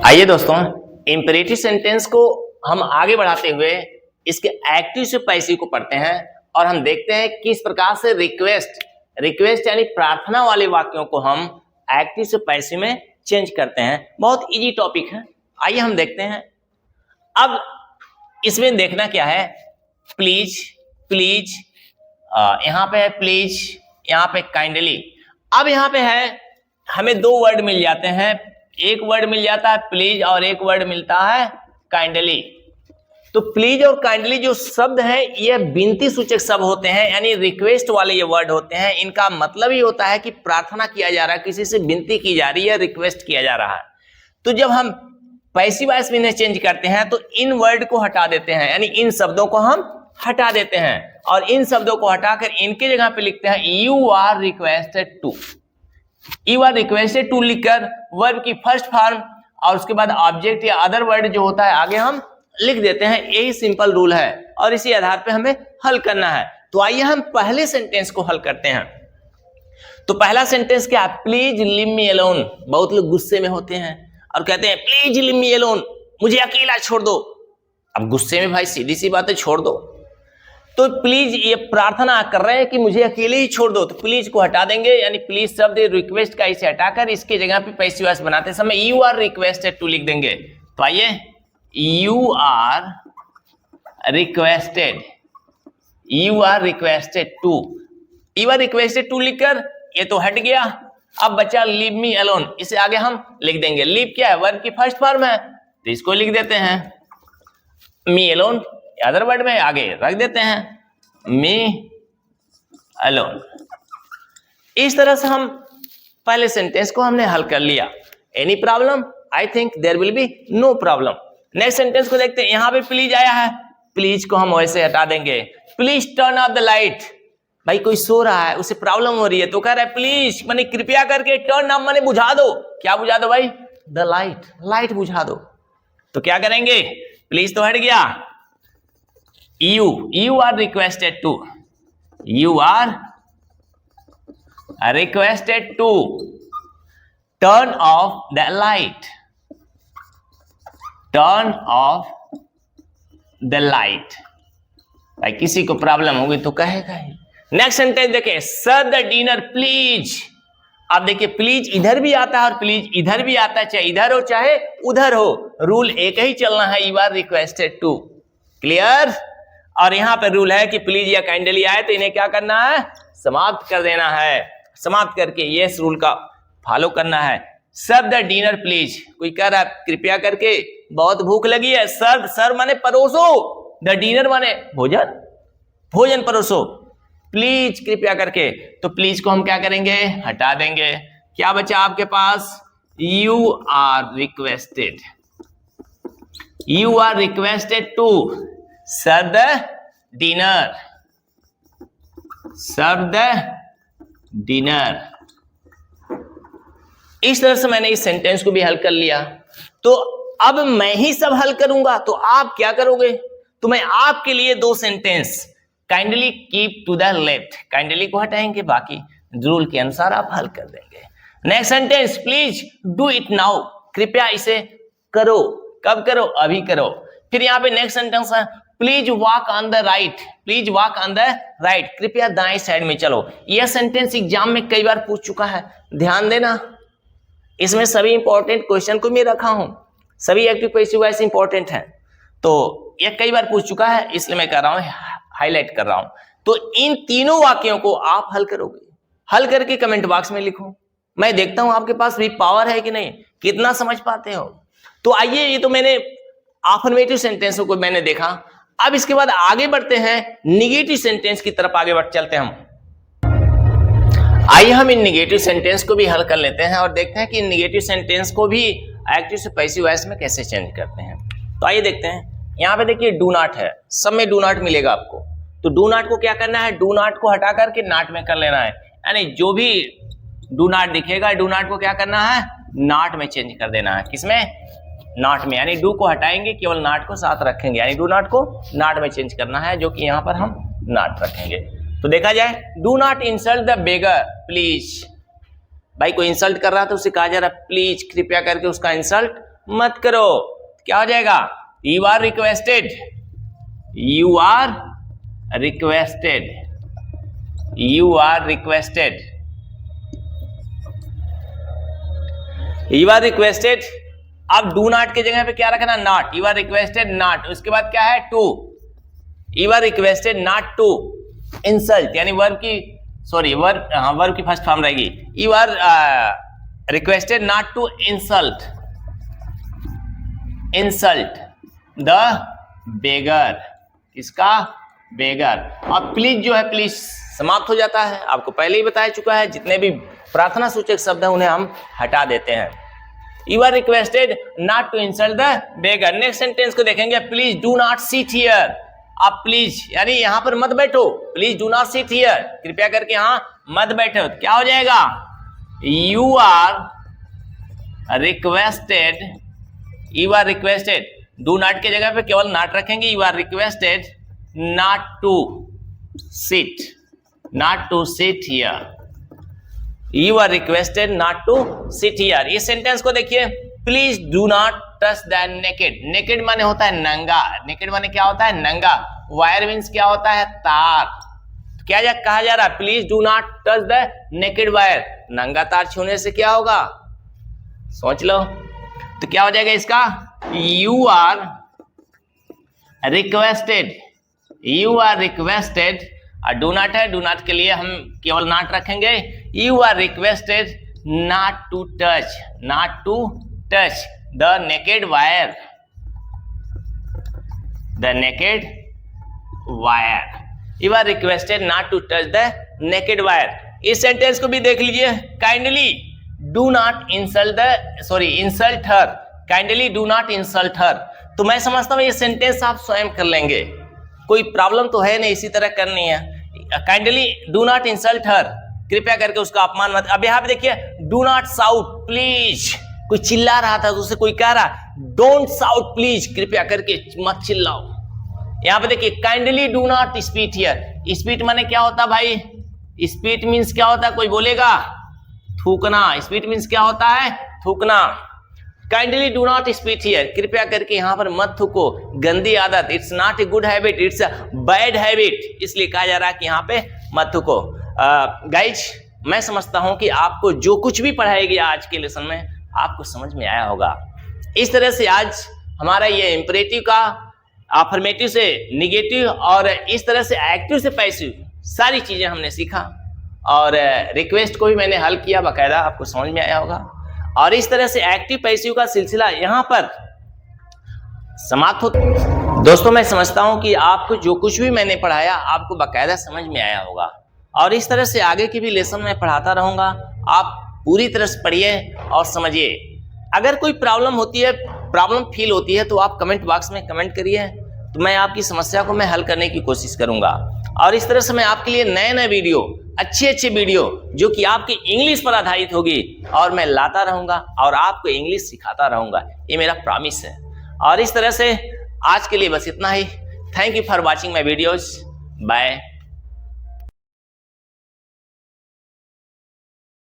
आइए दोस्तों, imperative sentence को हम आगे बढ़ाते हुए इसके एक्टिव से पैसिव को पढ़ते हैं और हम देखते हैं किस प्रकार से रिक्वेस्ट यानी प्रार्थना वाले वाक्यों को हम एक्टिव से पैसिव में चेंज करते हैं। बहुत इजी टॉपिक है, आइए हम देखते हैं। अब इसमें देखना क्या है, प्लीज यहाँ पे है प्लीज, यहाँ पे काइंडली। अब यहाँ पे है हमें दो वर्ड मिल जाते हैं, एक वर्ड मिल जाता है प्लीज और एक वर्ड मिलता है काइंडली। तो प्लीज और काइंडली जो शब्द है ये विनती सूचक शब्द होते हैं, यानी रिक्वेस्ट वाले ये वर्ड होते हैं। इनका मतलब ही होता है कि प्रार्थना किया जा रहा है, किसी से विनती की जा रही है, रिक्वेस्ट किया जा रहा है। तो जब हम पैसिव वॉइस में इन्हें चेंज करते हैं तो इन वर्ड को हटा देते हैं, यानी इन शब्दों को हम हटा देते हैं और इन शब्दों को हटाकर इनके जगह पे लिखते हैं you are requested to. You are requested to लिखकर वर्ब की फर्स्ट फॉर्म और उसके बाद ऑब्जेक्ट या अदर वर्ड जो होता है आगे हम लिख देते हैं। यही सिंपल रूल है और इसी आधार पे हमें हल करना है। तो आइए हम पहले सेंटेंस को हल करते हैं। तो पहला सेंटेंस क्या है, प्लीज लीव मी अलोन। बहुत लोग गुस्से में होते हैं और कहते हैं प्लीज लीव मी अलोन, मुझे अकेला छोड़ दो। अब गुस्से में भाई सीधी सी बात है, छोड़ दो। तो प्लीज ये प्रार्थना कर रहे हैं कि मुझे अकेले ही छोड़ दो, तो प्लीज को हटा देंगे, यानी प्लीज शब्द रिक्वेस्ट का इसे हटाकर इसके जगह पे पैसिव वॉइस बनाते समय यू आर रिक्वेस्टेड टू लिख देंगे। तो आइए, you are requested to, you are requested to लिखकर ये तो हट गया। अब बचा लीव मी अलोन, इसे आगे हम लिख देंगे। लीव क्या है, वर्ब की फर्स्ट फॉर्म है, तो इसको लिख देते हैं मी अलोन, अदर वर्ड में आगे रख देते हैं मी अलोन। इस तरह से हम पहले सेंटेंस को हमने हल कर लिया। Any problem? I think there will be no problem. Next sentence को देखते हैं। यहां पे प्लीज आया है, प्लीज को हम वैसे हटा देंगे। Please turn off the light, भाई कोई सो रहा है, उसे प्रॉब्लम हो रही है तो कह रहा है प्लीज माने कृपया करके, टर्न ऑफ माने बुझा दो। क्या बुझा दो भाई? द लाइट, लाइट बुझा दो। तो क्या करेंगे, प्लीज तो हट गया, you are requested to turn off the light, भाई किसी को प्रॉब्लम होगी तो कहेगा ही। नेक्स्ट सेंटेंस देखिए, सर्व द डिनर प्लीज। अब देखिए प्लीज इधर भी आता है और प्लीज इधर भी आता है, चाहे इधर हो चाहे उधर हो, रूल एक ही चलना है, you are requested to. Clear? और यहां पर रूल है कि प्लीज या काइंडली आए तो इन्हें क्या करना है, समाप्त कर देना है। समाप्त करके ये रूल का फॉलो करना है। सर्व द डिनर प्लीज, कोई कह रहा है कृपया करके बहुत भूख लगी है, सर्व माने परोसो, द डिनर माने भोजन परोसो, प्लीज कृपया करके। तो प्लीज को हम क्या करेंगे, हटा देंगे। क्या बचा आपके पास, you are requested to serve the dinner. इस तरह से मैंने इस सेंटेंस को भी हल कर लिया। तो अब मैं ही सब हल करूंगा, तो आप क्या करोगे? तो मैं आपके लिए दो sentence, kindly keep to the left, kindly को हटाएंगे, बाकी रूल के अनुसार आप हल कर देंगे। Next sentence, please do it now, कृपया इसे करो। कब करो? अभी करो। फिर यहाँ पे नेक्स्ट सेंटेंस है, please walk on the right, कृपया दाएं साइड में चलो। यह सेंटेंस एग्जाम में कई बार पूछ चुका है, ध्यान देना। इसमें सभी इंपॉर्टेंट क्वेश्चन को मैं रखा हूं, सभी एक्टिव पैसिव वॉइस इंपॉर्टेंट है, तो यह कई बार पूछ चुका है, इसलिए मैं कर रहा हूं, हाईलाइट कर रहा हूं। तो इन तीनों वाक्यों को आप हल करोगे, हल करके कमेंट बॉक्स में लिखो। मैं देखता हूं आपके पास भी पावर है कि नहीं, कितना समझ पाते हो। तो आइए, ये तो मैंने अफर्मेटिव सेंटेंसों को मैंने देखा। अब इसके बाद आगे बढ़ते हैं, निगेटिव सेंटेंस की तरफ आगे बढ़ चलते हैं हम। आइए हम इन निगेटिव सेंटेंस को भी हल कर लेते हैं और देखते हैं कि इन निगेटिव सेंटेंस को भी एक्टिव से पैसिव वॉइस में कैसे चेंज करते हैं। तो आइए देखते हैं। यहाँ पे देखिए डू नॉट है, सब में डू नॉट मिलेगा आपको। तो डू नॉट को क्या करना है, डू नॉट को हटा करके नॉट में कर लेना है, यानी जो भी डू नॉट दिखेगा, डू नॉट को क्या करना है, नॉट में चेंज कर देना है। किसमें? नॉट में, यानी डू को हटाएंगे, केवल नॉट को साथ रखेंगे, यानी डू नॉट को नॉट में चेंज करना है, जो कि यहाँ पर हम नॉट रखेंगे। तो देखा जाए, do not insult the beggar please. भाई कोई इंसल्ट कर रहा है तो उसे कहा जा रहा है प्लीज, कृपया करके उसका इंसल्ट मत करो। क्या हो जाएगा? You are requested, you are requested, you are requested, you are requested. अब डू नॉट की जगह पे क्या रखना? Not. You are requested not, उसके बाद क्या है? To. You are requested not to insult, यानी वर्ब की, सॉरी वर्ब की फर्स्ट फॉर्म रहेगी। You are requested not to insult, insult the beggar. किसका? बेगर। अब प्लीज जो है प्लीज समाप्त हो जाता है, आपको पहले ही बताया चुका है। जितने भी प्रार्थना सूचक शब्द है उन्हें हम हटा देते हैं। You are requested not to insult the beggar. Next sentence को देखेंगे, please do not sit here. आप प्लीज यानी यहां पर मत बैठो, please do not sit here, कृपया करके यहां मत बैठो। क्या हो जाएगा? You are requested, you are requested, do not के जगह पे केवल नॉट रखेंगे। You are requested not to sit, not to sit here, you are requested not to sit here. इस सेंटेंस को देखिए, please do not touch the naked. Naked माने होता है नंगा, नेकेड माने क्या होता है? नंगा। वायर मीन्स क्या होता है? तार। तो क्या कहा जा रहा है? Please do not touch the naked wire. नंगा तार छूने से क्या होगा? सोच लो। तो क्या हो जाएगा इसका? You are requested, you are requested, और डू नॉट है, डू नॉट के लिए हम केवल नॉट रखेंगे। You are requested not to touch, not to touch the naked wire, the naked wire. You are requested not to touch the naked wire. इस sentence को भी देख लीजिए, kindly do not insult the, sorry insult her, kindly do not insult her. तो मैं समझता हूं ये सेंटेंस आप स्वयं कर लेंगे, कोई प्रॉब्लम तो है नहीं, इसी तरह करनी है। काइंडली डू नॉट इंसल्ट हर, कृपया करके उसका अपमान मत। अब यहां पे देखिए, डू नॉट साउट प्लीज, कोई चिल्ला रहा था तो उसे कोई कह रहा डोंट साउट प्लीज, कृपया करके मत चिल्लाओ। यहां पे देखिए, kindly do not spit here. Spit माने क्या होता भाई? स्पीट मीन्स क्या होता है? कोई बोलेगा? थूकना। स्पीट मीन्स क्या होता है? थूकना। Kindly do not spit here, कृपया करके यहाँ पर मत थूको, गंदी आदत। It's not a good habit, it's a bad habit, इसलिए कहा जा रहा है कि यहाँ पे मत थूको। गाइज, मैं समझता हूँ कि आपको जो कुछ भी पढ़ाया गया आज के लेसन में आपको समझ में आया होगा। इस तरह से आज हमारा ये इंपरेटिव का, अफर्मेटिव से निगेटिव और इस तरह से एक्टिव से पैसिव सारी चीजें हमने सीखा, और रिक्वेस्ट को भी मैंने हल किया बाकायदा, आपको समझ में आया होगा। और इस तरह से एक्टिव पैसिव का सिलसिला यहाँ पर समाप्त होता। दोस्तों, मैं समझता हूँ कि आपको जो कुछ भी मैंने पढ़ाया आपको बाकायदा समझ में आया होगा, और इस तरह से आगे की भी लेसन मैं पढ़ाता रहूँगा। आप पूरी तरह से पढ़िए और समझिए। अगर कोई प्रॉब्लम होती है, प्रॉब्लम फील होती है, तो आप कमेंट बॉक्स में कमेंट करिए, तो मैं आपकी समस्या को मैं हल करने की कोशिश करूँगा। और इस तरह से मैं आपके लिए नए नए वीडियो, अच्छे वीडियो जो कि आपकी इंग्लिश पर आधारित होगी, और मैं लाता रहूँगा और आपको इंग्लिश सिखाता रहूँगा, ये मेरा प्रॉमिस है। और इस तरह से आज के लिए बस इतना ही। Thank you for watching my videos. Bye.